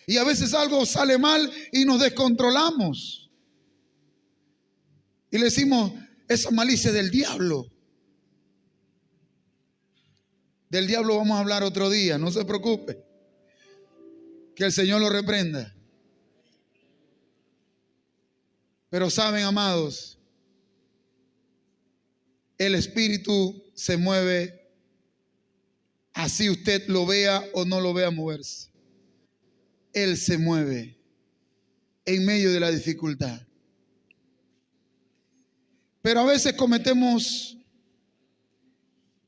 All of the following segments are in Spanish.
Y a veces algo sale mal y nos descontrolamos. Y le decimos, esa malicia del diablo. Del diablo vamos a hablar otro día, no se preocupe. Que el Señor lo reprenda. Pero saben, amados, el Espíritu se mueve así usted lo vea o no lo vea moverse. Él se mueve en medio de la dificultad. Pero a veces cometemos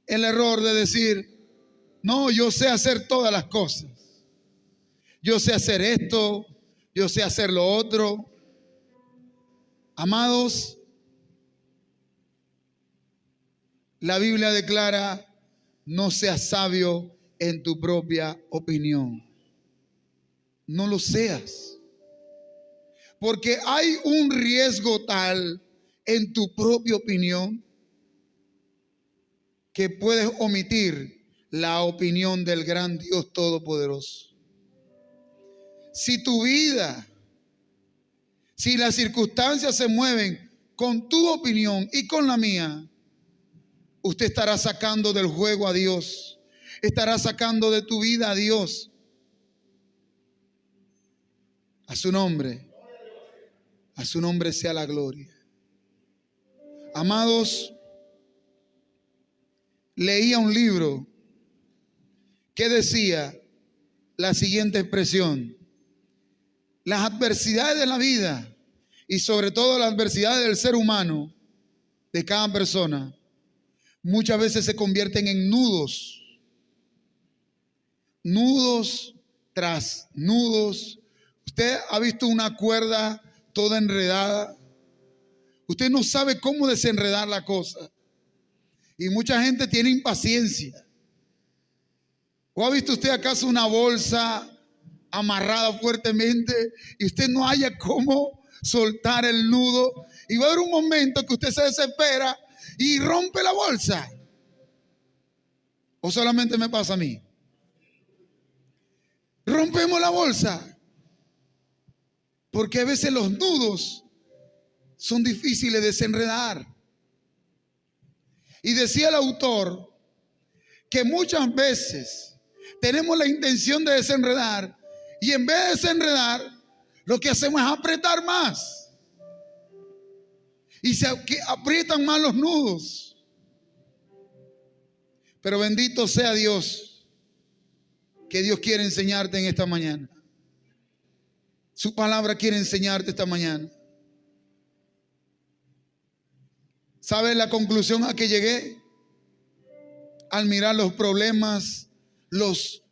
el error de decir, no, yo sé hacer todas las cosas. Yo sé hacer esto, yo sé hacer lo otro. Amados, la Biblia declara, no seas sabio en tu propia opinión. No lo seas. Porque hay un riesgo tal en tu propia opinión que puedes omitir la opinión del gran Dios Todopoderoso. Si tu vida, si las circunstancias se mueven con tu opinión y con la mía, usted estará sacando del juego a Dios, estará sacando de tu vida a Dios. A su nombre sea la gloria. Amados, leía un libro que decía la siguiente expresión: las adversidades de la vida y sobre todo las adversidades del ser humano, de cada persona, muchas veces se convierten en nudos, nudos tras nudos. Usted ha visto una cuerda toda enredada. Usted no sabe cómo desenredar la cosa. Y mucha gente tiene impaciencia. ¿O ha visto usted acaso una bolsa amarrada fuertemente y usted no haya cómo soltar el nudo? Y va a haber un momento que usted se desespera y rompe la bolsa. ¿O solamente me pasa a mí? Rompemos la bolsa. Porque a veces los nudos son difíciles de desenredar. Y decía el autor que muchas veces tenemos la intención de desenredar y en vez de desenredar, lo que hacemos es apretar más. Y se aprietan más los nudos. Pero bendito sea Dios, que Dios quiere enseñarte en esta mañana. Su palabra quiere enseñarte esta mañana. ¿Sabes la conclusión a que llegué? Al mirar los problemas, los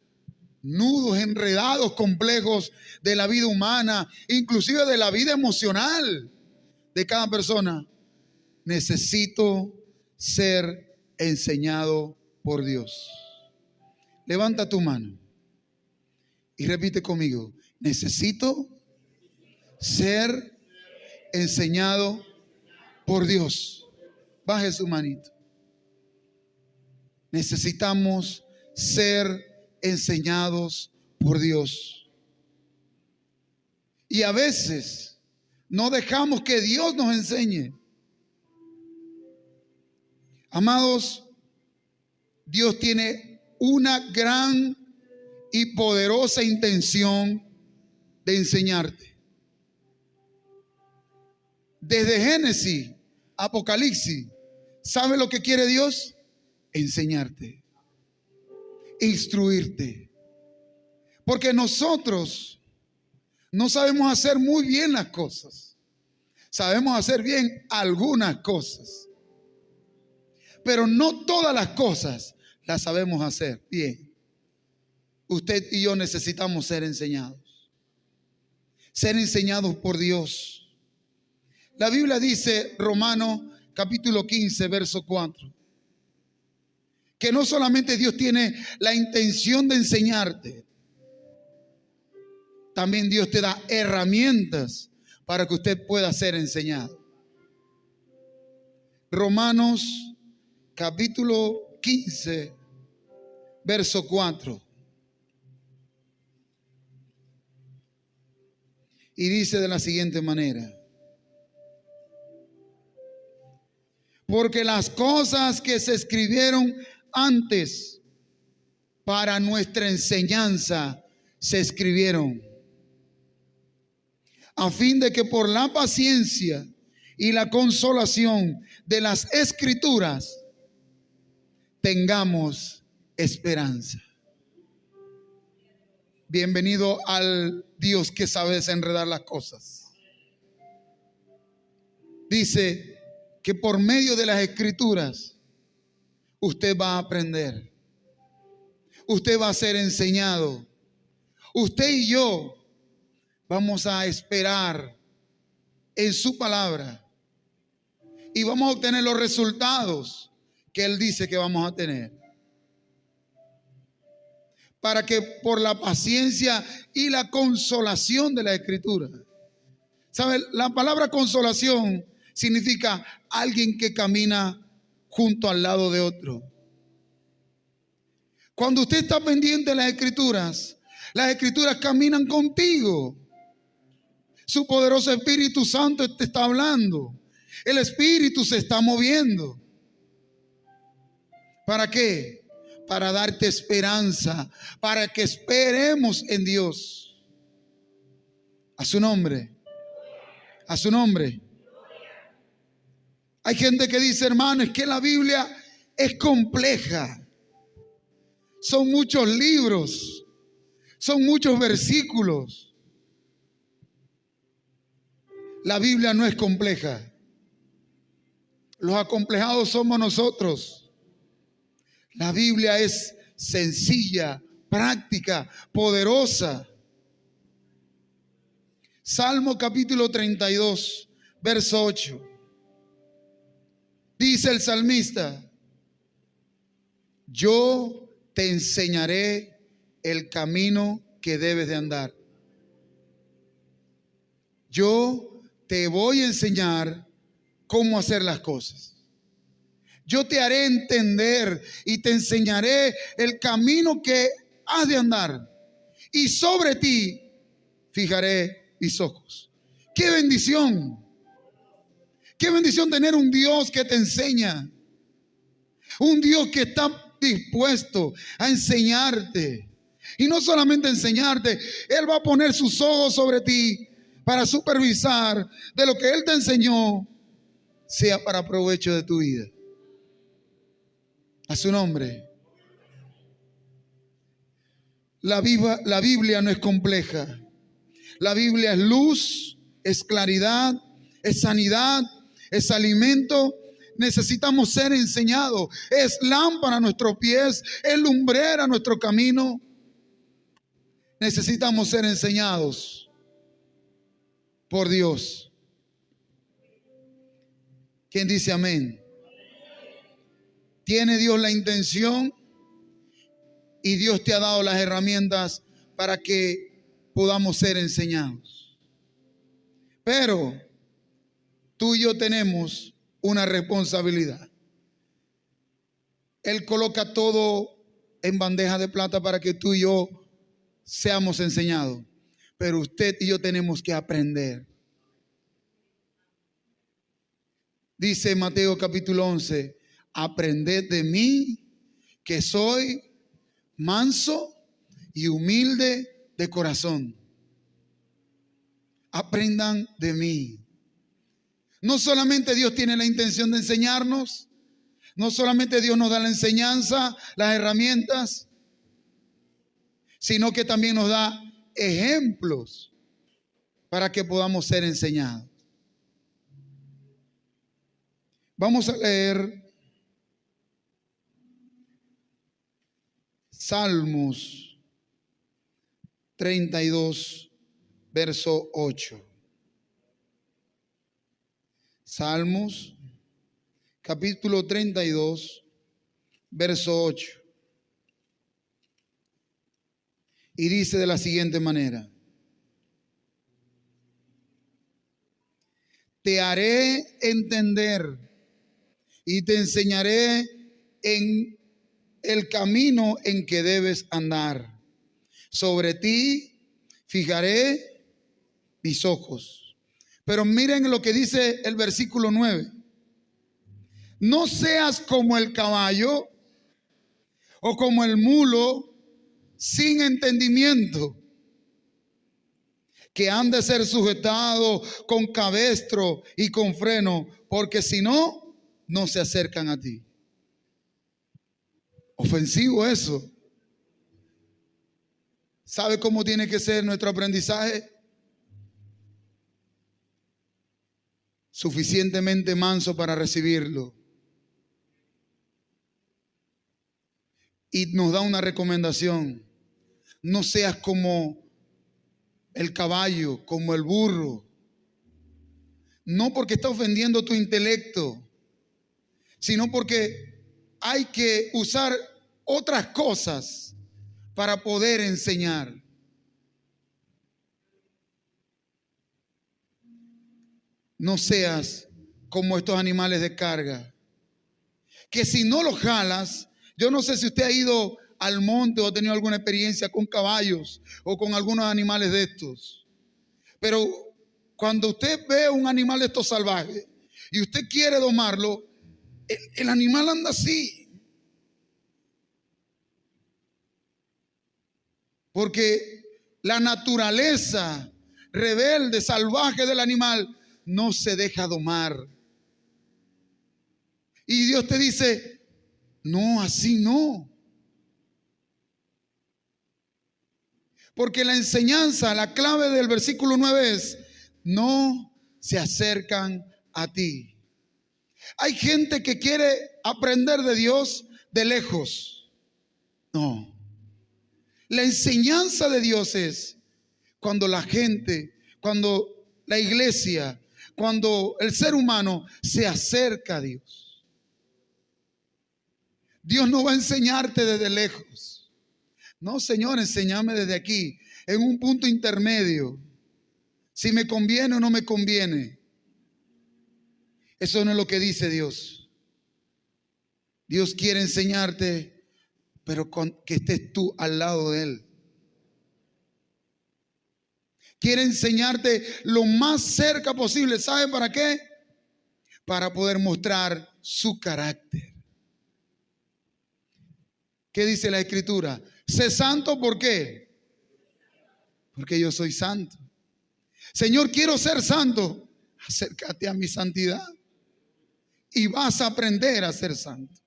nudos enredados, complejos de la vida humana, inclusive de la vida emocional de cada persona. Necesito ser enseñado por Dios. Levanta tu mano y repite conmigo: necesito ser enseñado por Dios. Baje su manito. Necesitamos ser enseñados por Dios. Y a veces no dejamos que Dios nos enseñe. Amados, Dios tiene una gran y poderosa intención de enseñarte. Desde Génesis, Apocalipsis, ¿sabe lo que quiere Dios? Enseñarte, instruirte. Porque nosotros no sabemos hacer muy bien las cosas. Sabemos hacer bien algunas cosas. Pero no todas las cosas las sabemos hacer bien. Usted y yo necesitamos ser enseñados. Ser enseñados por Dios. La Biblia dice, Romanos capítulo 15, verso 4, que no solamente Dios tiene la intención de enseñarte, también Dios te da herramientas para que usted pueda ser enseñado. Romanos capítulo 15, verso 4. Y dice de la siguiente manera: porque las cosas que se escribieron antes para nuestra enseñanza se escribieron, a fin de que por la paciencia y la consolación de las Escrituras tengamos esperanza. Bienvenido al Dios que sabe desenredar las cosas. Dice que por medio de las Escrituras usted va a aprender, usted va a ser enseñado. Usted y yo vamos a esperar en su palabra y vamos a obtener los resultados que Él dice que vamos a tener. Para que por la paciencia y la consolación de la Escritura. ¿Sabe? La palabra consolación significa alguien que camina junto al lado de otro. Cuando usted está pendiente de las Escrituras caminan contigo. Su poderoso Espíritu Santo te está hablando. El Espíritu se está moviendo. ¿Para qué? Para darte esperanza, para que esperemos en Dios. A su nombre. A su nombre. Hay gente que dice, hermano, es que la Biblia es compleja. Son muchos libros, son muchos versículos. La Biblia no es compleja. Los acomplejados somos nosotros. La Biblia es sencilla, práctica, poderosa. Salmo capítulo 32, verso 8. Dice el salmista: yo te enseñaré el camino que debes de andar. Yo te voy a enseñar cómo hacer las cosas. Yo te haré entender y te enseñaré el camino que has de andar. Y sobre ti fijaré mis ojos. ¡Qué bendición! ¡Qué bendición tener un Dios que te enseña! Un Dios que está dispuesto a enseñarte. Y no solamente enseñarte, Él va a poner sus ojos sobre ti para supervisar de lo que Él te enseñó sea para provecho de tu vida. A su nombre. La Biblia no es compleja. La Biblia es luz, es claridad, es sanidad, es alimento. Necesitamos ser enseñados. Es lámpara a nuestros pies, es lumbrera a nuestro camino. Necesitamos ser enseñados por Dios. ¿Quién dice amén? Tiene Dios la intención y Dios te ha dado las herramientas para que podamos ser enseñados. Pero tú y yo tenemos una responsabilidad. Él coloca todo en bandeja de plata para que tú y yo seamos enseñados. Pero usted y yo tenemos que aprender. Dice Mateo capítulo 11: aprended de mí, que soy manso y humilde de corazón. Aprendan de mí. No solamente Dios tiene la intención de enseñarnos, no solamente Dios nos da la enseñanza, las herramientas, sino que también nos da ejemplos para que podamos ser enseñados. Vamos a leer Salmos 32, verso 8. Salmos, capítulo 32, verso 8. Y dice de la siguiente manera: te haré entender y te enseñaré en el camino en que debes andar. Sobre ti fijaré mis ojos. Pero miren lo que dice el versículo 9. No seas como el caballo o como el mulo sin entendimiento, que han de ser sujetado con cabestro y con freno, porque si no, no se acercan a ti. Ofensivo eso. ¿Sabe cómo tiene que ser nuestro aprendizaje? Suficientemente manso para recibirlo. Y nos da una recomendación: no seas como el caballo, como el burro. No porque está ofendiendo tu intelecto, sino porque hay que usar otras cosas para poder enseñar. No seas como estos animales de carga, que si no los jalas, yo no sé si usted ha ido al monte o ha tenido alguna experiencia con caballos o con algunos animales de estos, pero cuando usted ve un animal de estos salvajes y usted quiere domarlo, el animal anda así, porque la naturaleza rebelde, salvaje del animal no se deja domar. Y Dios te dice: no, así no. Porque la enseñanza, la clave del versículo 9 es: no se acercan a ti. Hay gente que quiere aprender de Dios de lejos. No. La enseñanza de Dios es cuando la gente, cuando la iglesia, cuando el ser humano se acerca a Dios. Dios no va a enseñarte desde lejos. No, Señor, enséñame desde aquí, en un punto intermedio. Si me conviene o no me conviene. Eso no es lo que dice Dios. Dios quiere enseñarte, pero que estés tú al lado de Él. Quiere enseñarte lo más cerca posible. ¿Sabe para qué? Para poder mostrar su carácter. ¿Qué dice la Escritura? Sé santo, ¿por qué? Porque yo soy santo. Señor, quiero ser santo. Acércate a mi santidad y vas a aprender a ser santo.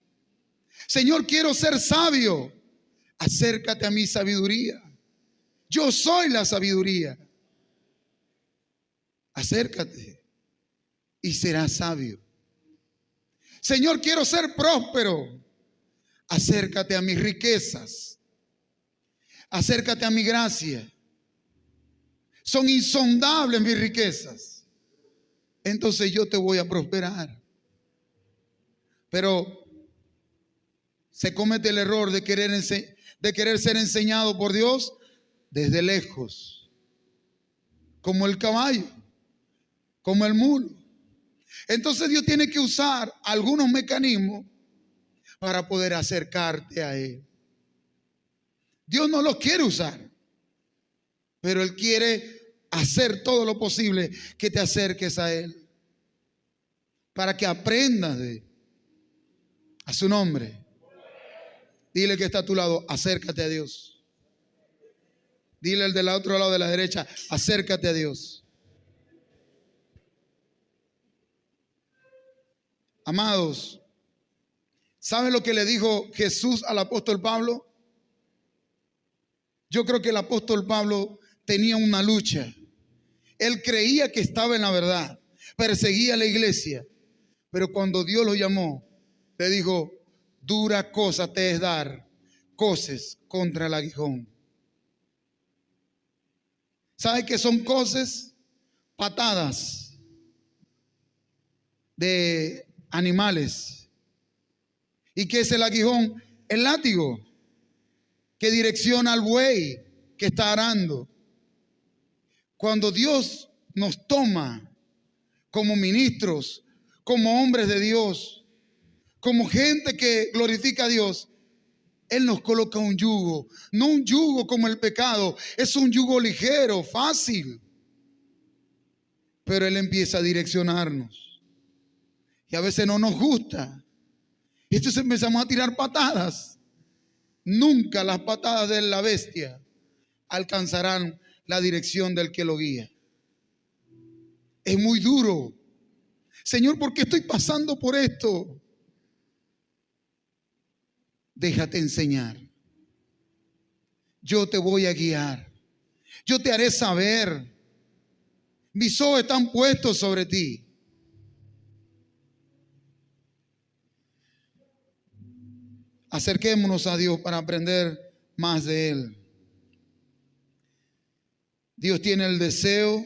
Señor, quiero ser sabio. Acércate a mi sabiduría. Yo soy la sabiduría. Acércate y serás sabio. Señor, quiero ser próspero. Acércate a mis riquezas. Acércate a mi gracia. Son insondables mis riquezas. Entonces yo te voy a prosperar. Pero se comete el error de querer ser enseñado por Dios desde lejos, como el caballo, como el mulo. Entonces Dios tiene que usar algunos mecanismos para poder acercarte a Él. Dios no los quiere usar, pero Él quiere hacer todo lo posible que te acerques a Él, para que aprendas a su nombre. Dile que está a tu lado: acércate a Dios. Dile al del otro lado de la derecha: acércate a Dios. Amados, ¿saben lo que le dijo Jesús al apóstol Pablo? Yo creo que el apóstol Pablo tenía una lucha. Él creía que estaba en la verdad, perseguía a la iglesia, pero cuando Dios lo llamó, le dijo: dura cosa te es dar coces contra el aguijón. ¿Sabe qué son coces? Patadas de animales. ¿Y qué es el aguijón? El látigo que direcciona al buey que está arando. Cuando Dios nos toma como ministros, como hombres de Dios, como gente que glorifica a Dios, Él nos coloca un yugo, no un yugo como el pecado, es un yugo ligero, fácil. pero Él empieza a direccionarnos. Y a veces no nos gusta. Y entonces empezamos a tirar patadas. Nunca las patadas de la bestia alcanzarán la dirección del que lo guía. Es muy duro. Señor, ¿por qué estoy pasando por esto? Déjate enseñar. Yo te voy a guiar. Yo te haré saber. Mis ojos están puestos sobre ti. Acerquémonos a Dios para aprender más de Él. Dios tiene el deseo,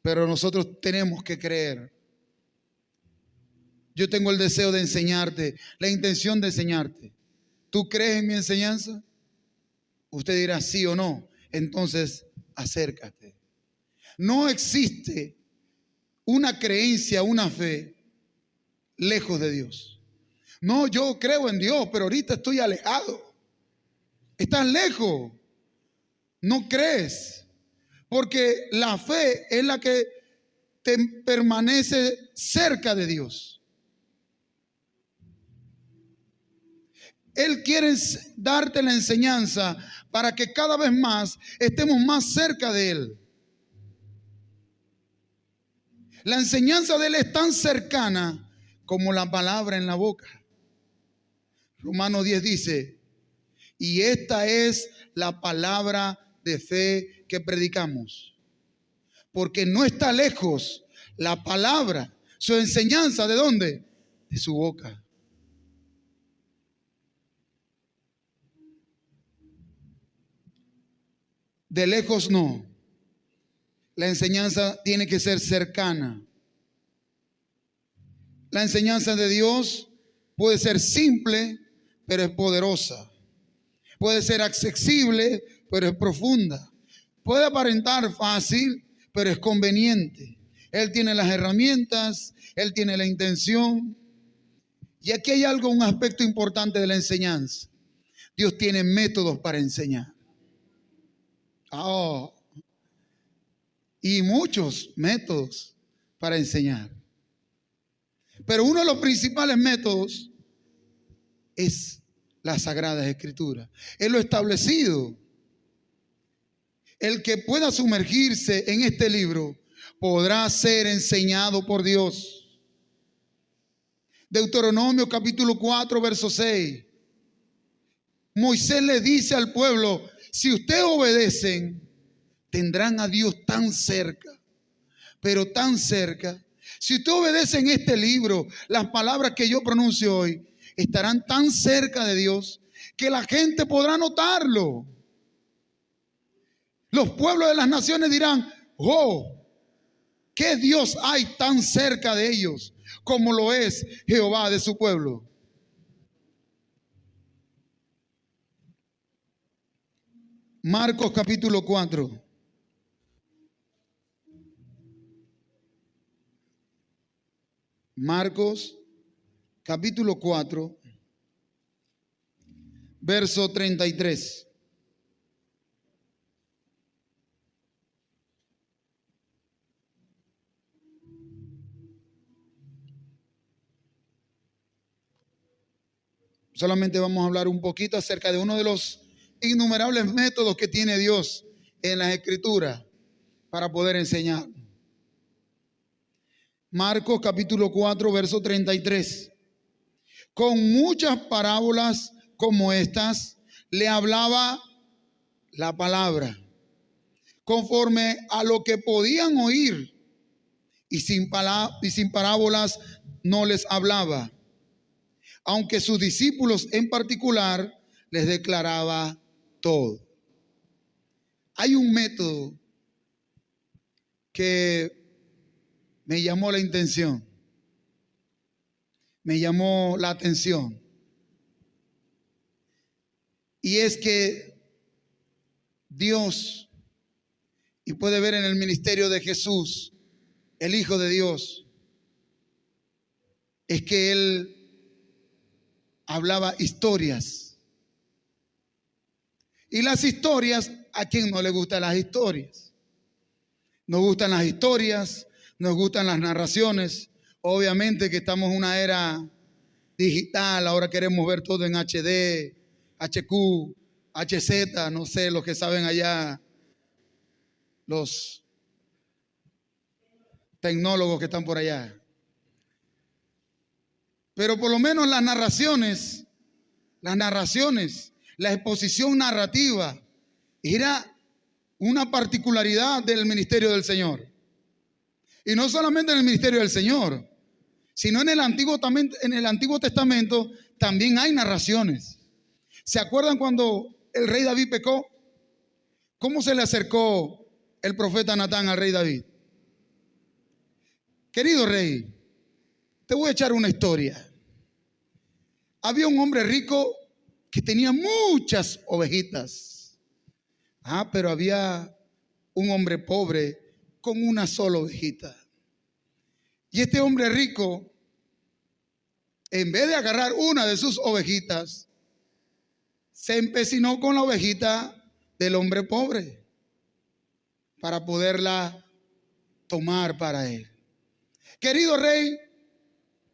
pero nosotros tenemos que creer. Yo tengo el deseo de enseñarte, la intención de enseñarte. ¿Tú crees en mi enseñanza? Usted dirá sí o no. Entonces, acércate. No existe una creencia, una fe lejos de Dios. No, yo creo en Dios, pero ahorita estoy alejado. Estás lejos. No crees. Porque la fe es la que te permanece cerca de Dios. Él quiere darte la enseñanza para que cada vez más estemos más cerca de Él. La enseñanza de Él es tan cercana como la palabra en la boca. Romanos 10 dice, y esta es la palabra de fe que predicamos. Porque no está lejos la palabra, su enseñanza, ¿de dónde? De su boca. De lejos no. La enseñanza tiene que ser cercana. La enseñanza de Dios puede ser simple, pero es poderosa. Puede ser accesible, pero es profunda. Puede aparentar fácil, pero es conveniente. Él tiene las herramientas, Él tiene la intención. Y aquí hay algo, un aspecto importante de la enseñanza. Dios tiene métodos para enseñar. Oh, y muchos métodos para enseñar. Pero uno de los principales métodos es las Sagradas Escrituras. Él lo ha establecido. El que pueda sumergirse en este libro podrá ser enseñado por Dios. Deuteronomio capítulo 4, verso 6. Moisés le dice al pueblo, si ustedes obedecen, tendrán a Dios tan cerca, pero tan cerca. Si ustedes obedecen este libro, las palabras que yo pronuncio hoy, estarán tan cerca de Dios que la gente podrá notarlo. Los pueblos de las naciones dirán, oh, ¿qué Dios hay tan cerca de ellos como lo es Jehová de su pueblo? Marcos capítulo 4. Marcos capítulo 4, verso 33. Solamente vamos a hablar un poquito acerca de uno de los innumerables métodos que tiene Dios en las Escrituras para poder enseñar. Marcos capítulo 4, verso 33. Con muchas parábolas como estas, le hablaba la palabra, conforme a lo que podían oír, y sin parábolas no les hablaba, aunque sus discípulos en particular les declaraba todo. Hay un método que me llamó la atención. Y es que Dios, y puede ver en el ministerio de Jesús, el Hijo de Dios, es que Él hablaba historias. Y las historias, ¿a quién no le gustan las historias? Nos gustan las historias, nos gustan las narraciones. Obviamente que estamos en una era digital, ahora queremos ver todo en HD, HQ, HZ, no sé, los que saben allá, los tecnólogos que están por allá. Pero por lo menos las narraciones, la exposición narrativa era una particularidad del ministerio del Señor. Y no solamente en el ministerio del Señor, sino en el Antiguo Testamento también hay narraciones. ¿Se acuerdan cuando el rey David pecó? ¿Cómo se le acercó el profeta Natán al rey David? Querido rey, te voy a echar una historia. Había un hombre rico que tenía muchas ovejitas. Pero había un hombre pobre con una sola ovejita. Y este hombre rico, en vez de agarrar una de sus ovejitas, se empecinó con la ovejita del hombre pobre para poderla tomar para él. Querido rey,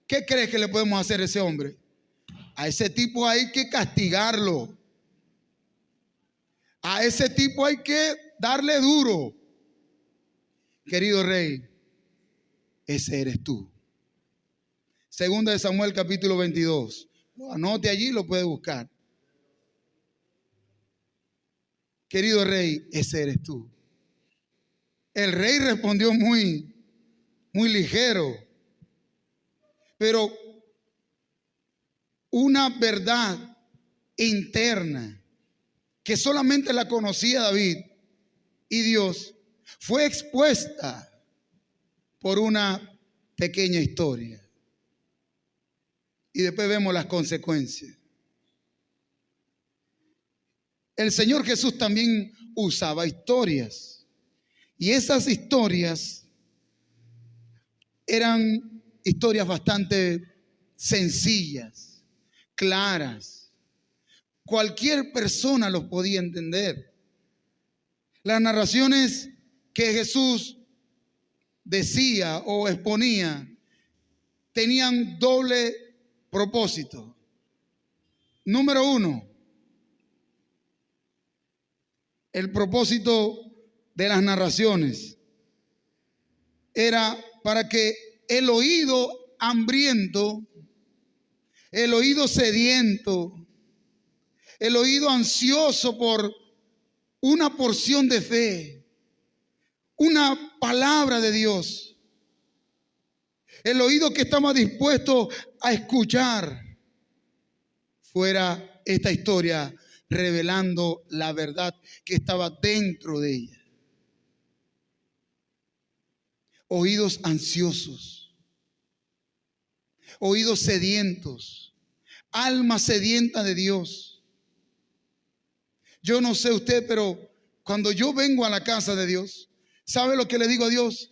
¿qué crees que le podemos hacer a ese hombre? A ese tipo hay que castigarlo. A ese tipo hay que darle duro. Querido rey, ese eres tú. Segunda de Samuel capítulo 22. Lo anote allí, lo puede buscar. Querido rey, ese eres tú. El rey respondió muy ligero. Pero una verdad interna que solamente la conocía David y Dios fue expuesta por una pequeña historia. Y después vemos las consecuencias. El Señor Jesús también usaba historias. Y esas historias eran historias bastante sencillas, claras. Cualquier persona los podía entender. Las narraciones que Jesús decía o exponía tenían doble propósito. Número uno, el propósito de las narraciones era para que el oído hambriento, el oído sediento, el oído ansioso por una porción de fe, una palabra de Dios, el oído que estaba dispuesto a escuchar, fuera esta historia revelando la verdad que estaba dentro de ella. Oídos ansiosos, oídos sedientos, alma sedienta de Dios. Yo no sé usted, pero cuando yo vengo a la casa de Dios, ¿sabe lo que le digo a Dios?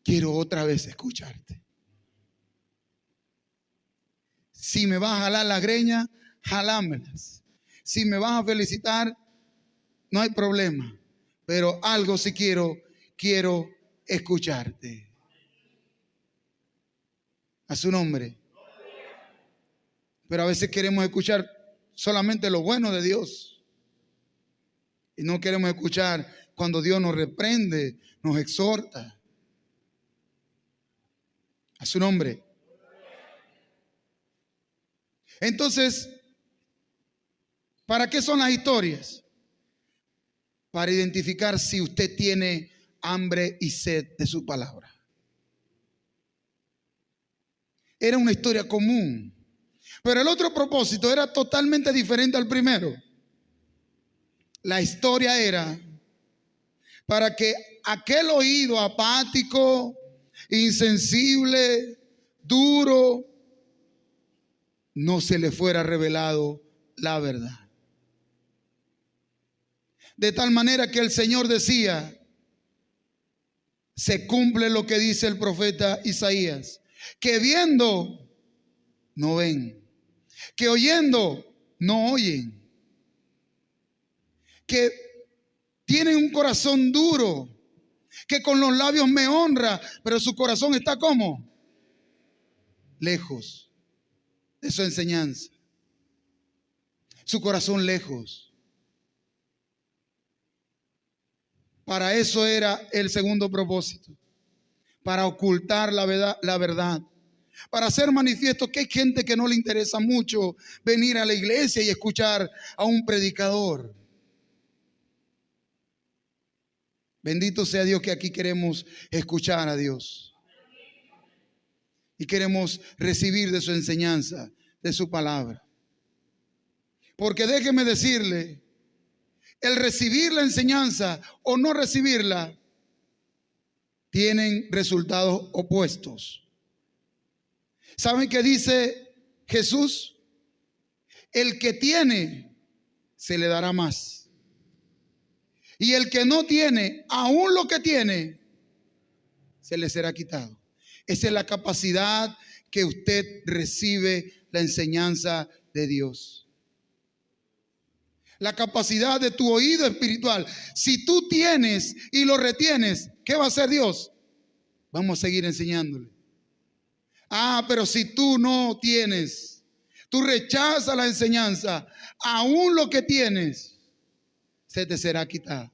Quiero otra vez escucharte. Si me vas a jalar la greña, jalámelas. Si me vas a felicitar, no hay problema. Pero algo sí quiero escucharte. A su nombre. Pero a veces queremos escuchar solamente lo bueno de Dios. Y no queremos escuchar cuando Dios nos reprende, nos exhorta. A su nombre. Entonces, ¿para qué son las historias? Para identificar si usted tiene hambre y sed de su palabra. Era una historia común. Pero el otro propósito era totalmente diferente al primero. La historia era para que aquel oído apático, insensible, duro, no se le fuera revelado la verdad. De tal manera que el Señor decía, se cumple lo que dice el profeta Isaías, que viendo no ven, que oyendo no oyen, que tienen un corazón duro, que con los labios me honra, pero su corazón está ¿cómo? Lejos de su enseñanza. Su corazón lejos. Para eso era el segundo propósito. Para ocultar la verdad. Para hacer manifiesto que hay gente que no le interesa mucho venir a la iglesia y escuchar a un predicador. Bendito sea Dios que aquí queremos escuchar a Dios. Y queremos recibir de su enseñanza, de su palabra. Porque déjeme decirle, el recibir la enseñanza o no recibirla tienen resultados opuestos. ¿Saben qué dice Jesús? El que tiene, se le dará más. Y el que no tiene, aún lo que tiene, se le será quitado. Esa es la capacidad que usted recibe la enseñanza de Dios. La capacidad de tu oído espiritual. Si tú tienes y lo retienes, ¿qué va a hacer Dios? Vamos a seguir enseñándole. Pero si tú no tienes, tú rechazas la enseñanza, aún lo que tienes, se te será quitado.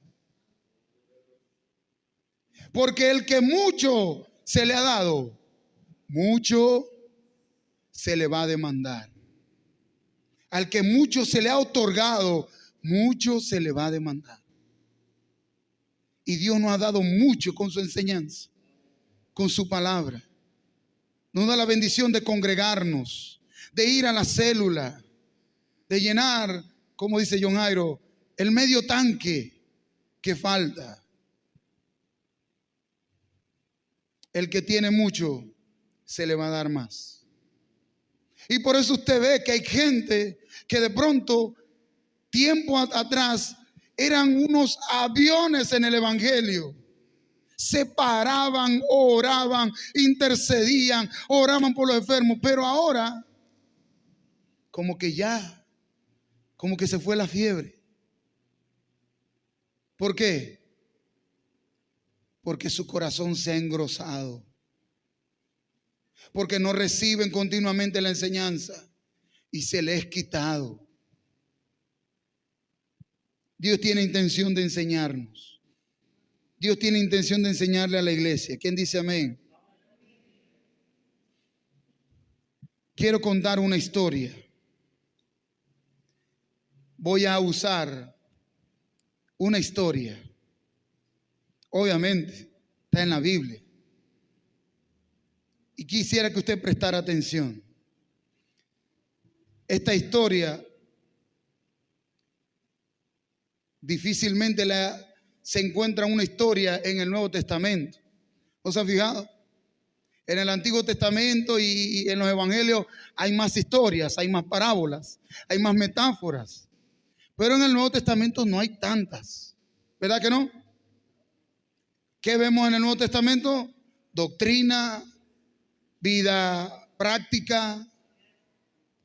Porque el que mucho se le ha dado, mucho se le va a demandar. Al que mucho se le ha otorgado, mucho se le va a demandar. Y Dios nos ha dado mucho con su enseñanza, con su palabra. Nos da la bendición de congregarnos, de ir a la célula, de llenar, como dice John Jairo, el medio tanque que falta. El que tiene mucho, se le va a dar más. Y por eso usted ve que hay gente que de pronto, tiempo atrás, eran unos aviones en el evangelio. Se paraban, oraban, intercedían, oraban por los enfermos. Pero ahora, como que se fue la fiebre. ¿Por qué? Porque su corazón se ha engrosado. Porque no reciben continuamente la enseñanza y se les es quitado. Dios tiene intención de enseñarnos. Dios tiene intención de enseñarle a la iglesia. ¿Quién dice amén? Quiero contar una historia. Voy a usar una historia. Obviamente, está en la Biblia. Y quisiera que usted prestara atención. Esta historia difícilmente se encuentra una historia en el Nuevo Testamento. ¿No se han fijado? En el Antiguo Testamento y en los Evangelios hay más historias, hay más parábolas, hay más metáforas. Pero en el Nuevo Testamento no hay tantas. ¿Verdad que no? ¿Qué vemos en el Nuevo Testamento? Doctrina, vida práctica.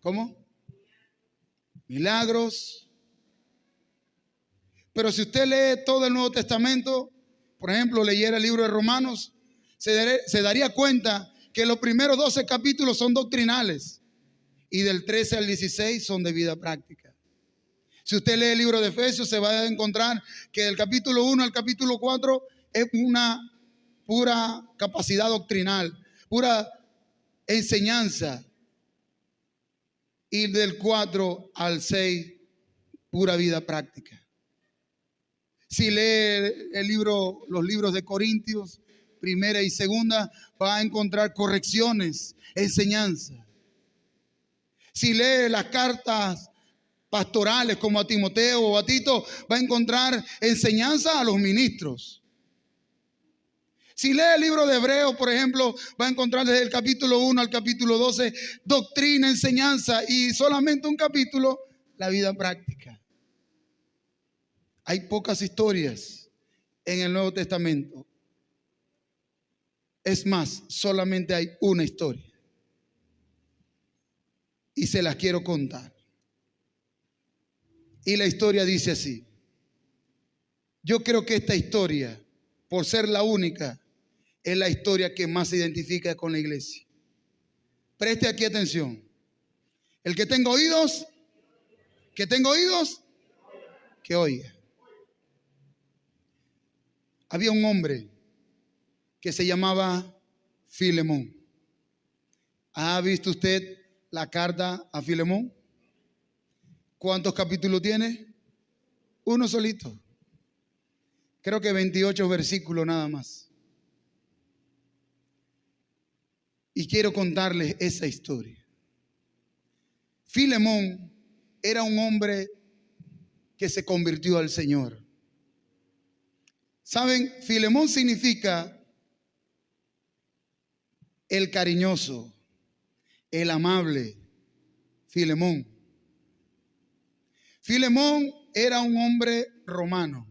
¿Cómo? Milagros. Pero si usted lee todo el Nuevo Testamento, por ejemplo, leyera el libro de Romanos, se daría cuenta que los primeros 12 capítulos son doctrinales y del 13 al 16 son de vida práctica. Si usted lee el libro de Efesios, se va a encontrar que del capítulo 1 al capítulo 4 es una pura capacidad doctrinal, pura enseñanza. Y del 4 al 6, pura vida práctica. Si lee los libros de Corintios, primera y segunda, va a encontrar correcciones, enseñanza. Si lee las cartas pastorales como a Timoteo o a Tito, va a encontrar enseñanza a los ministros. Si lee el libro de Hebreos, por ejemplo, va a encontrar desde el capítulo 1 al capítulo 12 doctrina, enseñanza y solamente un capítulo, la vida práctica. Hay pocas historias en el Nuevo Testamento. Es más, solamente hay una historia. Y se las quiero contar. Y la historia dice así. Yo creo que esta historia por ser la única, es la historia que más se identifica con la iglesia. Preste aquí atención. El que tenga oídos, que oiga. Había un hombre que se llamaba Filemón. ¿Ha visto usted la carta a Filemón? ¿Cuántos capítulos tiene? Uno solito. Creo que 28 versículos nada más. Y quiero contarles esa historia. Filemón era un hombre que se convirtió al Señor. ¿Saben? Filemón significa el cariñoso, el amable. Filemón. Filemón era un hombre romano.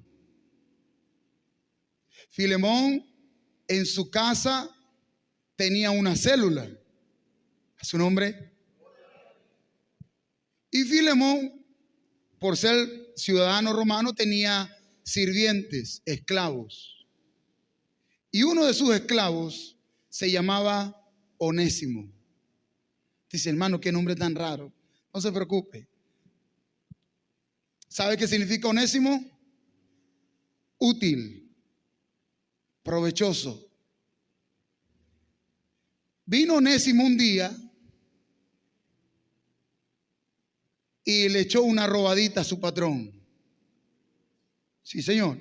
Filemón en su casa tenía una célula. ¿A su nombre? Y Filemón, por ser ciudadano romano, tenía sirvientes, esclavos. Y uno de sus esclavos se llamaba Onésimo. Dice, hermano, qué nombre tan raro. No se preocupe. ¿Sabe qué significa Onésimo? Útil, provechoso. Vino Onésimo un día y le echó una robadita a su patrón. Sí, señor.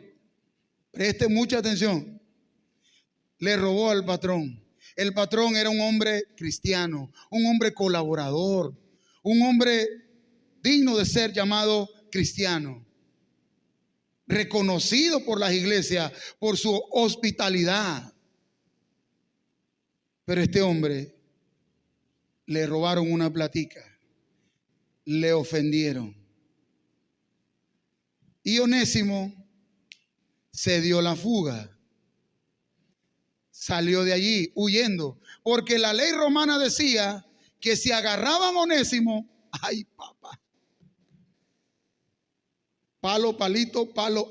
Preste mucha atención. Le robó al patrón. El patrón era un hombre cristiano, un hombre colaborador, un hombre digno de ser llamado cristiano, reconocido por las iglesias por su hospitalidad. Pero este hombre le robaron una platica, le ofendieron. Y Onésimo se dio la fuga. Salió de allí huyendo, porque la ley romana decía que si agarraban a Onésimo, ay papá, palo, palito, palo,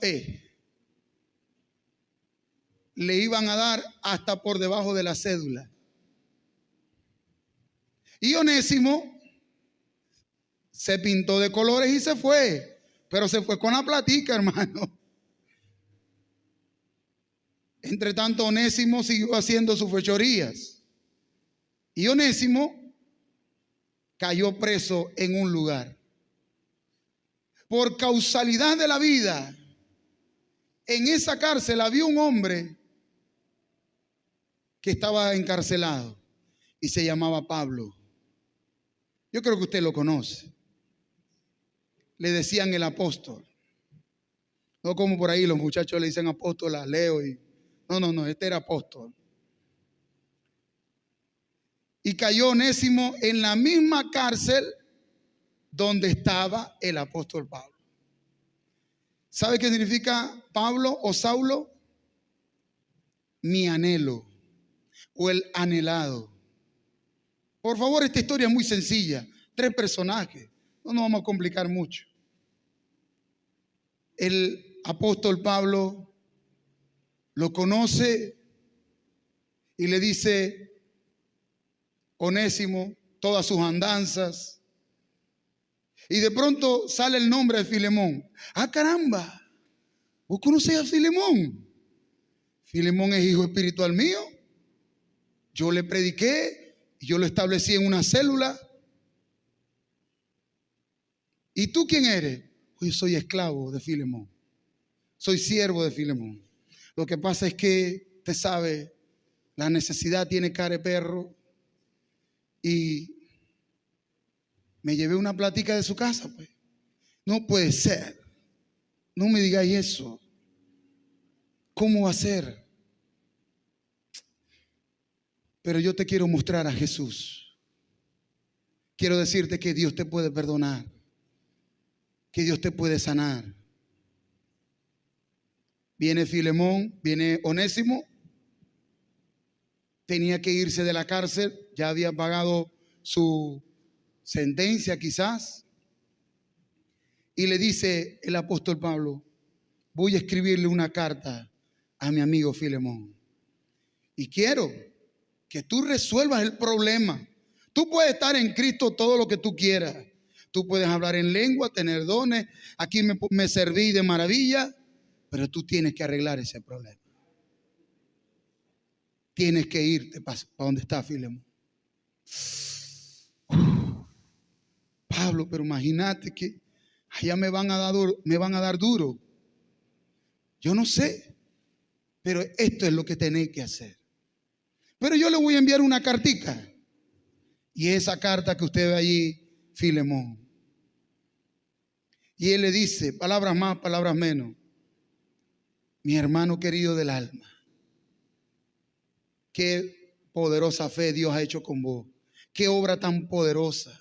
le iban a dar hasta por debajo de la cédula. Y Onésimo se pintó de colores y se fue, pero se fue con la platica, hermano. Entre tanto, Onésimo siguió haciendo sus fechorías. Y Onésimo cayó preso en un lugar. Por causalidad de la vida, en esa cárcel había un hombre que estaba encarcelado y se llamaba Pablo. Yo creo que usted lo conoce. Le decían el apóstol. No como por ahí los muchachos le dicen apóstol a Leo y no, este era apóstol. Y cayó Onésimo en la misma cárcel donde estaba el apóstol Pablo. ¿Sabe qué significa Pablo o Saulo? Mi anhelo o el anhelado. Por favor, esta historia es muy sencilla. 3 personajes. No nos vamos a complicar mucho. El apóstol Pablo lo conoce y le dice, Onésimo, todas sus andanzas. Y de pronto sale el nombre de Filemón. ¡Ah, caramba! ¿Vos conocés a Filemón? Filemón es hijo espiritual mío. Yo le prediqué y yo lo establecí en una célula. ¿Y tú quién eres? Yo soy esclavo de Filemón. Soy siervo de Filemón. Lo que pasa es que, usted sabe, la necesidad tiene cara de perro. Y me llevé una plática de su casa, pues. No puede ser. No me digáis eso. ¿Cómo va a ser? Pero yo te quiero mostrar a Jesús. Quiero decirte que Dios te puede perdonar, que Dios te puede sanar. Viene Filemón, viene Onésimo. Tenía que irse de la cárcel, ya había pagado su sentencia quizás. Y le dice el apóstol Pablo, voy a escribirle una carta a mi amigo Filemón. Y quiero que tú resuelvas el problema. Tú puedes estar en Cristo todo lo que tú quieras. Tú puedes hablar en lengua, tener dones. Aquí me serví de maravilla. Pero tú tienes que arreglar ese problema. Tienes que irte para donde está Filemón. Pablo, pero imagínate que allá me van a dar duro. Yo no sé, pero esto es lo que tenéis que hacer. Pero yo le voy a enviar una cartica. Y esa carta que usted ve allí, Filemón. Y él le dice, palabras más, palabras menos. Mi hermano querido del alma, qué poderosa fe Dios ha hecho con vos. Qué obra tan poderosa.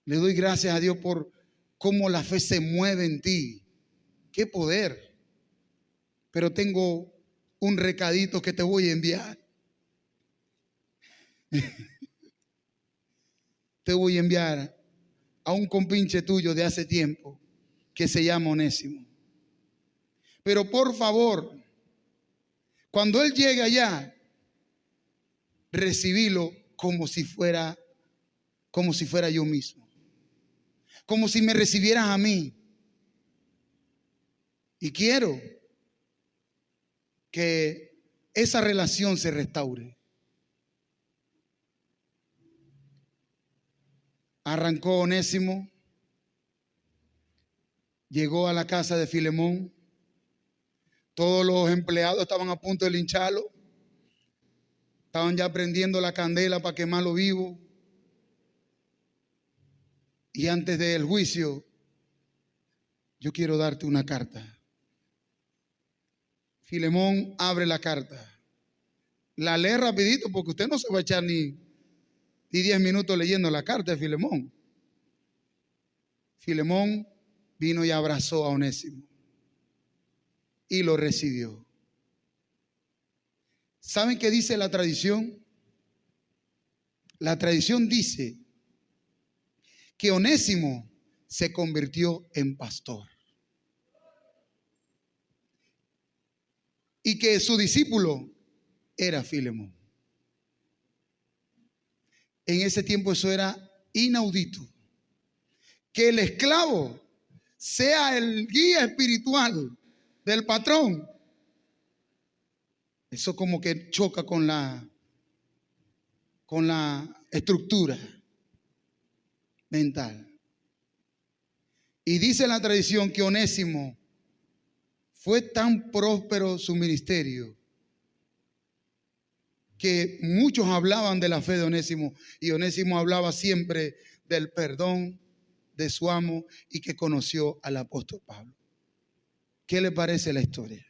Le doy gracias a Dios por cómo la fe se mueve en ti. Qué poder. Pero tengo un recadito que te voy a enviar. Te voy a enviar a un compinche tuyo de hace tiempo que se llama Onésimo. Pero por favor, cuando él llegue allá, recibilo como si fuera yo mismo. Como si me recibieras a mí. Y quiero que esa relación se restaure. Arrancó Onésimo, llegó a la casa de Filemón. Todos los empleados estaban a punto de lincharlo. Estaban ya prendiendo la candela para quemarlo vivo. Y antes del juicio, yo quiero darte una carta. Filemón abre la carta. La lee rapidito porque usted no se va a echar ni 10 minutos leyendo la carta de Filemón. Filemón vino y abrazó a Onésimo y lo recibió. ¿Saben qué dice la tradición? La tradición dice que Onésimo se convirtió en pastor y que su discípulo era Filemón. En ese tiempo eso era inaudito. Que el esclavo sea el guía espiritual del patrón. Eso como que choca con la estructura mental. Y dice la tradición que Onésimo fue tan próspero su ministerio que muchos hablaban de la fe de Onésimo y Onésimo hablaba siempre del perdón de su amo y que conoció al apóstol Pablo. ¿Qué le parece la historia?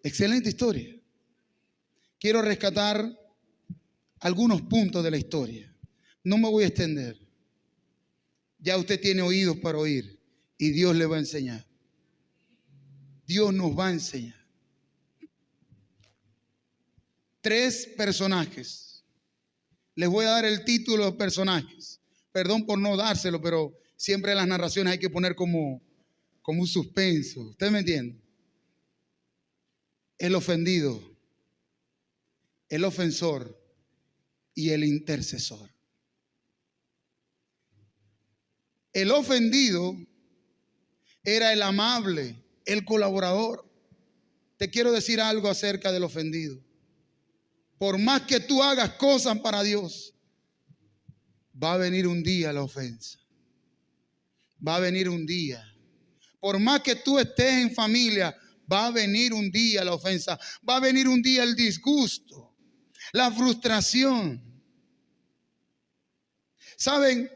Excelente historia. Quiero rescatar algunos puntos de la historia. No me voy a extender. Ya usted tiene oídos para oír y Dios le va a enseñar. Dios nos va a enseñar. 3 personajes. Les voy a dar el título de personajes. Perdón por no dárselo, pero siempre en las narraciones hay que poner como un suspenso. ¿Usted me entiende? El ofendido, el ofensor y el intercesor. El ofendido era el amable, el colaborador. Te quiero decir algo acerca del ofendido. Por más que tú hagas cosas para Dios, va a venir un día la ofensa. Va a venir un día. Por más que tú estés en familia, va a venir un día la ofensa. Va a venir un día el disgusto, la frustración. ¿Saben?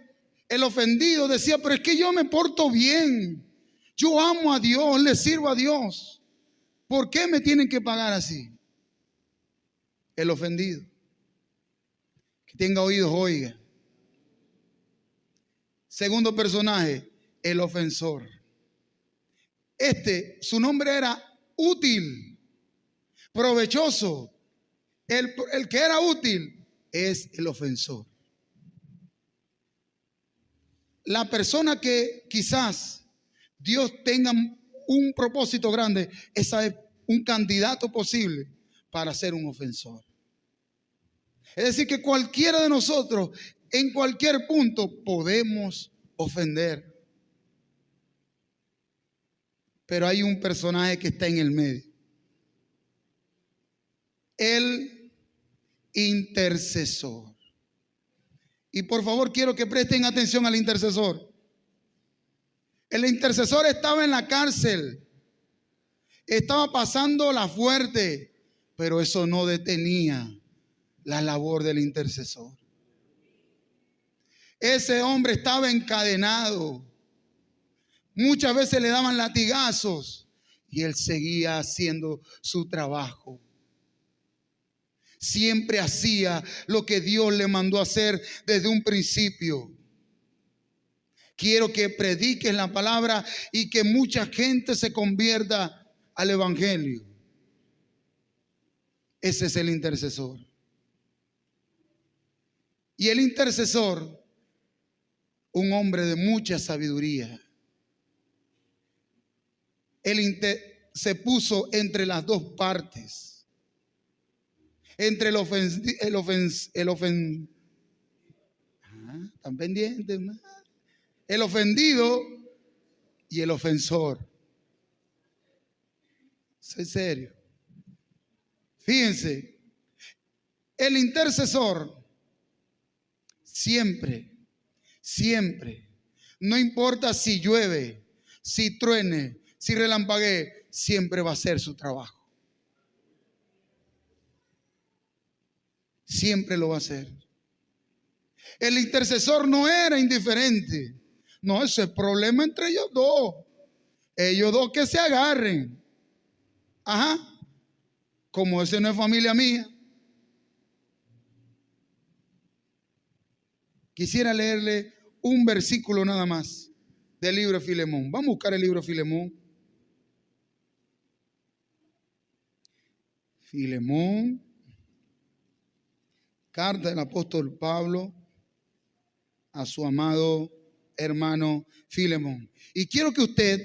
El ofendido decía, pero es que yo me porto bien. Yo amo a Dios, le sirvo a Dios. ¿Por qué me tienen que pagar así? El ofendido. Que tenga oídos, oiga. Segundo personaje, el ofensor. Su nombre era útil, provechoso. El que era útil es el ofensor. La persona que quizás Dios tenga un propósito grande, esa es un candidato posible para ser un ofensor. Es decir, que cualquiera de nosotros, en cualquier punto, podemos ofender. Pero hay un personaje que está en el medio. El intercesor. Y por favor, quiero que presten atención al intercesor. El intercesor estaba en la cárcel. Estaba pasando la fuerte, pero eso no detenía la labor del intercesor. Ese hombre estaba encadenado. Muchas veces le daban latigazos y él seguía haciendo su trabajo. Siempre hacía lo que Dios le mandó a hacer desde un principio. Quiero que prediques la palabra y que mucha gente se convierta al evangelio. Ese es el intercesor. Y el intercesor, un hombre de mucha sabiduría. Él se puso entre las dos partes. Entre ¿están pendientes? El ofendido y el ofensor. Soy serio. Fíjense, el intercesor siempre, no importa si llueve, si truene, si relampaguee, siempre va a hacer su trabajo. Siempre lo va a hacer. El intercesor no era indiferente. No, ese es problema entre ellos dos. Ellos dos que se agarren. Ajá. Como ese no es familia mía. Quisiera leerle un versículo nada más del libro de Filemón. Vamos a buscar el libro de Filemón. Filemón. Carta del apóstol Pablo a su amado hermano Filemón. Y quiero que usted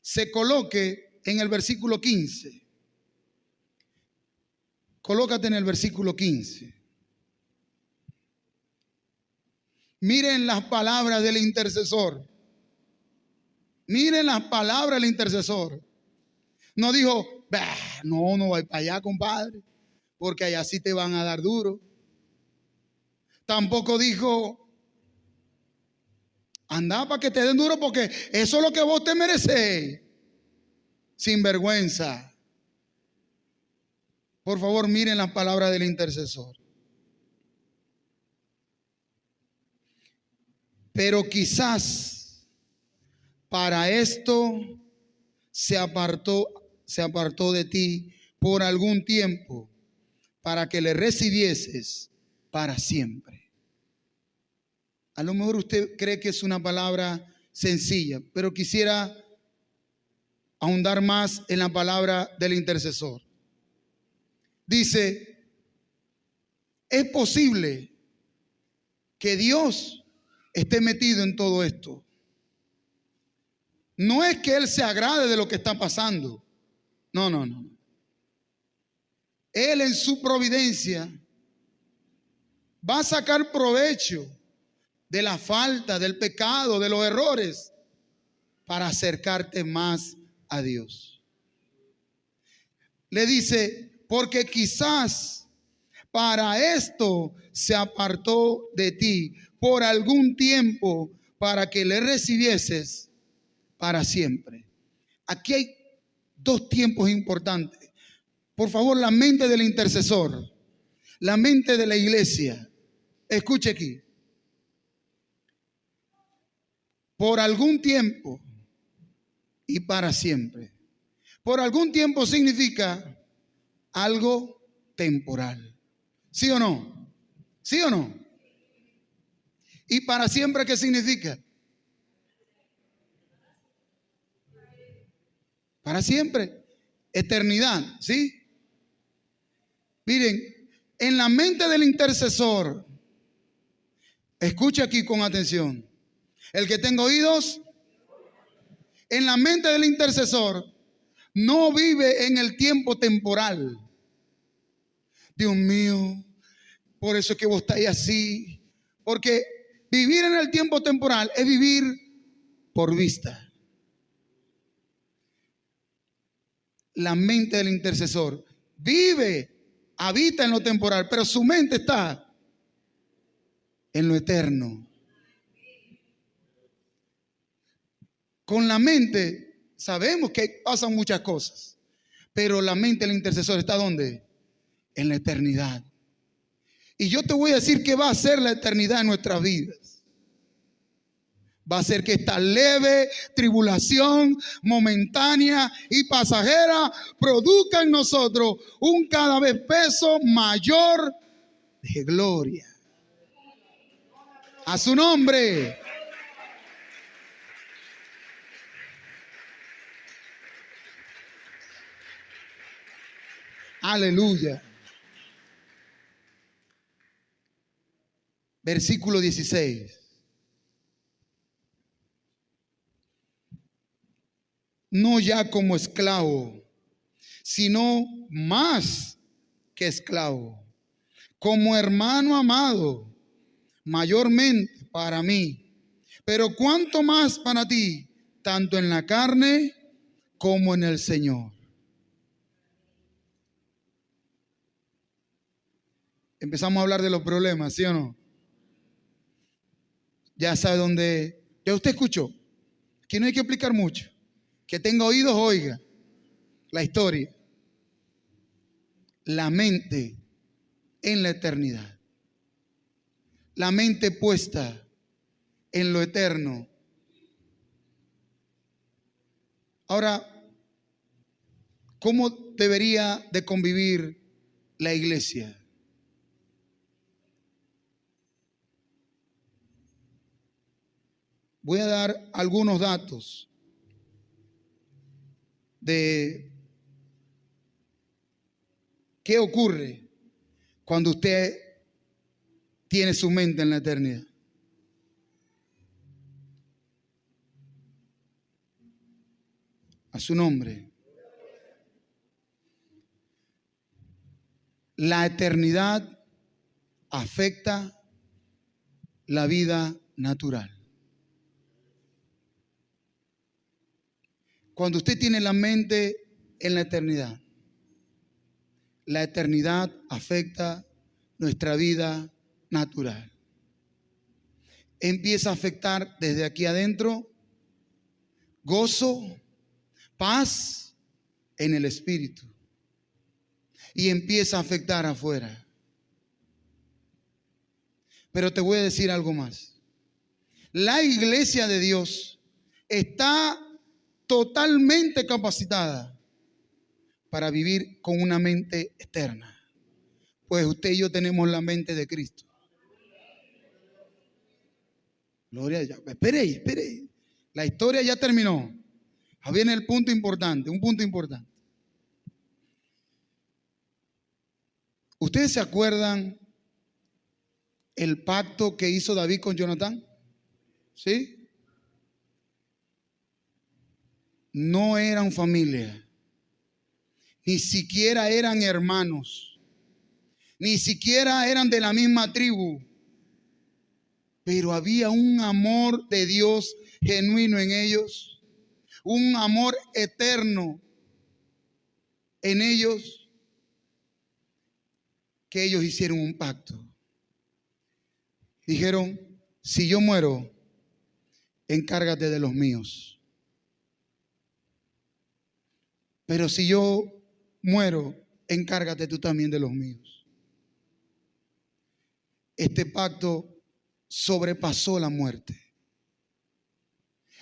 se coloque en el versículo 15. Colócate en el versículo 15. Miren las palabras del intercesor. Miren las palabras del intercesor. No dijo, no voy para allá, compadre, porque allá sí te van a dar duro. Tampoco dijo, anda para que te den duro porque eso es lo que vos te mereces. Sin vergüenza. Por favor, miren las palabras del intercesor. Pero quizás para esto se apartó de ti por algún tiempo, para que le recibieses para siempre. A lo mejor usted cree que es una palabra sencilla, pero quisiera ahondar más en la palabra del intercesor. Dice, es posible que Dios esté metido en todo esto. No es que Él se agrade de lo que está pasando. No. Él en su providencia va a sacar provecho de la falta, del pecado, de los errores, para acercarte más a Dios. Le dice, porque quizás para esto se apartó de ti por algún tiempo, para que le recibieses para siempre. Aquí hay dos tiempos importantes. Por favor, la mente del intercesor, la mente de la iglesia. Escuche aquí. Por algún tiempo y para siempre. Por algún tiempo significa algo temporal. ¿Sí o no? ¿Sí o no? ¿Y para siempre qué significa? Para siempre. Eternidad, ¿sí? Miren, en la mente del intercesor, escucha aquí con atención. El que tenga oídos, en la mente del intercesor, no vive en el tiempo temporal. Dios mío, por eso es que vos estáis así. Porque vivir en el tiempo temporal es vivir por vista. La mente del intercesor habita en lo temporal, pero su mente está en lo eterno. Con la mente sabemos que pasan muchas cosas, pero la mente del intercesor está ¿dónde? En la eternidad. Y yo te voy a decir que va a ser la eternidad en nuestras vidas. Va a ser que esta leve tribulación momentánea y pasajera produzca en nosotros un cada vez peso mayor de gloria. A su nombre. Aleluya. Versículo 16. No ya como esclavo, sino más que esclavo, como hermano amado, mayormente para mí, pero cuánto más para ti, tanto en la carne como en el Señor. Empezamos a hablar de los problemas, ¿sí o no? Ya sabe dónde, ya usted escuchó, aquí no hay que explicar mucho. Que tenga oídos, oiga la historia. La mente en la eternidad. La mente puesta en lo eterno. Ahora, ¿cómo debería de convivir la iglesia? Voy a dar algunos datos de qué ocurre cuando usted tiene su mente en la eternidad. A su nombre. La eternidad afecta la vida natural. Cuando usted tiene la mente en la eternidad afecta nuestra vida natural. Empieza a afectar desde aquí adentro gozo, paz en el espíritu. Y empieza a afectar afuera. Pero te voy a decir algo más. La iglesia de Dios está totalmente capacitada para vivir con una mente eterna. Pues usted y yo tenemos la mente de Cristo. Gloria a Dios. Espere. La historia ya terminó. Ahí viene el punto importante, un punto importante. ¿Ustedes se acuerdan el pacto que hizo David con Jonatán? ¿Sí? No eran familia, ni siquiera eran hermanos, ni siquiera eran de la misma tribu, pero había un amor de Dios genuino en ellos, un amor eterno en ellos, que ellos hicieron un pacto. Dijeron, si yo muero, encárgate de los míos. Pero si yo muero, encárgate tú también de los míos. Este pacto sobrepasó la muerte.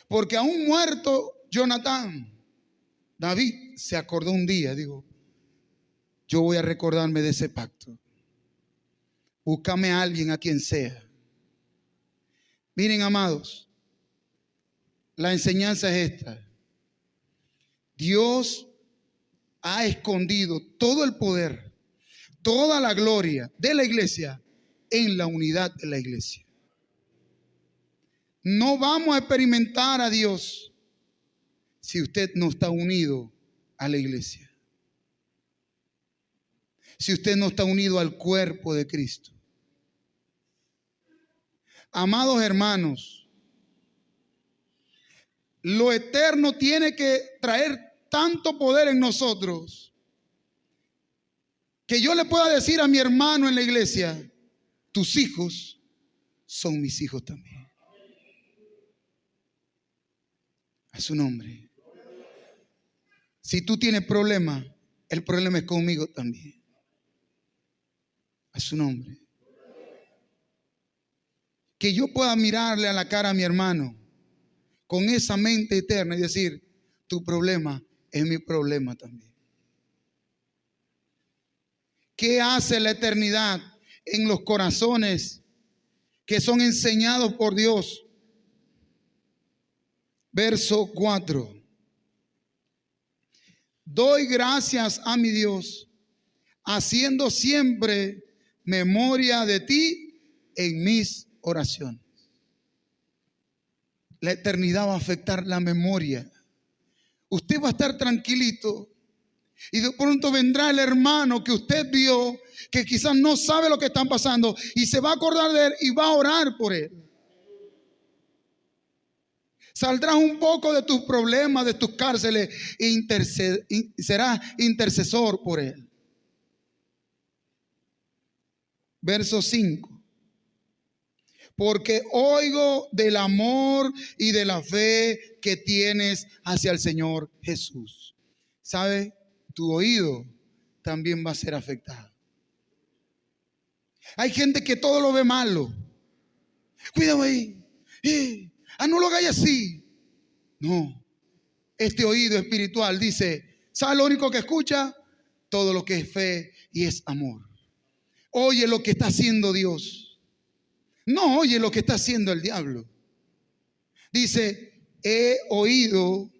Porque aún muerto Jonatán, David se acordó un día, dijo, yo voy a recordarme de ese pacto. Búscame a alguien, a quien sea. Miren, amados, la enseñanza es esta. Dios ha escondido todo el poder, toda la gloria de la iglesia en la unidad de la iglesia. No vamos a experimentar a Dios si usted no está unido a la iglesia, si usted no está unido al cuerpo de Cristo. Amados hermanos, lo eterno tiene que traer tanto poder en nosotros que yo le pueda decir a mi hermano en la iglesia: tus hijos son mis hijos también. A su nombre. Si tú tienes problema, el problema es conmigo también. A su nombre. Que yo pueda mirarle a la cara a mi hermano con esa mente eterna y decir: tu problema es mi problema también. ¿Qué hace la eternidad en los corazones que son enseñados por Dios? Verso 4. Doy gracias a mi Dios, haciendo siempre memoria de ti en mis oraciones. La eternidad va a afectar la memoria. Usted va a estar tranquilito y de pronto vendrá el hermano que usted vio, que quizás no sabe lo que están pasando, y se va a acordar de él y va a orar por él. Saldrás un poco de tus problemas, de tus cárceles, y serás intercesor por él. Verso 5. Porque oigo del amor y de la fe que tienes hacia el Señor Jesús. ¿Sabe? Tu oído también va a ser afectado. Hay gente que todo lo ve malo. Cuidado ahí. No lo hagáis así. No. Este oído espiritual dice: ¿sabe lo único que escucha? Todo lo que es fe y es amor. Oye lo que está haciendo Dios. No oye lo que está haciendo el diablo. Dice: he oído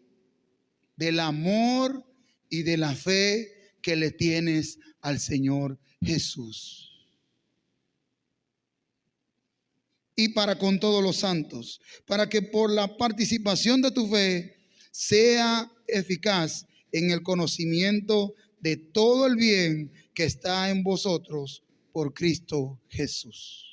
del amor y de la fe que le tienes al Señor Jesús. Y para con todos los santos, para que por la participación de tu fe sea eficaz en el conocimiento de todo el bien que está en vosotros por Cristo Jesús.